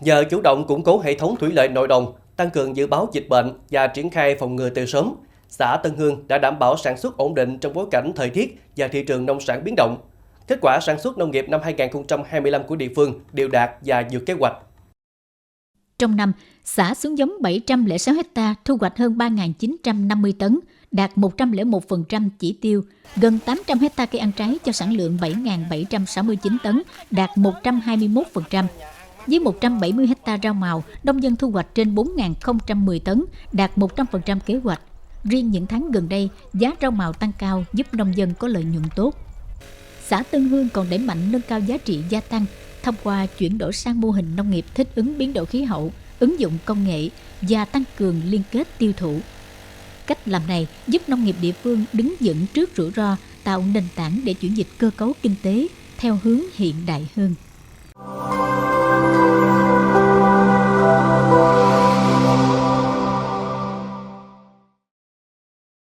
Nhờ chủ động củng cố hệ thống thủy lợi nội đồng, tăng cường dự báo dịch bệnh và triển khai phòng ngừa từ sớm, xã Tân Hương đã đảm bảo sản xuất ổn định trong bối cảnh thời tiết và thị trường nông sản biến động. Kết quả sản xuất nông nghiệp năm 2025 của địa phương đều đạt và vượt kế hoạch. Trong năm, xã xuống giống 706 ha, thu hoạch hơn 3.950 tấn, đạt 101% chỉ tiêu, gần 800 ha cây ăn trái cho sản lượng 7.769 tấn, đạt 121%. Với 170 ha rau màu, nông dân thu hoạch trên 4.010 tấn, đạt 100% kế hoạch. Riêng những tháng gần đây, giá rau màu tăng cao giúp nông dân có lợi nhuận tốt. Xã Tân Hương còn đẩy mạnh nâng cao giá trị gia tăng thông qua chuyển đổi sang mô hình nông nghiệp thích ứng biến đổi khí hậu, ứng dụng công nghệ và tăng cường liên kết tiêu thụ. Cách làm này giúp nông nghiệp địa phương đứng vững trước rủi ro, tạo nền tảng để chuyển dịch cơ cấu kinh tế theo hướng hiện đại hơn.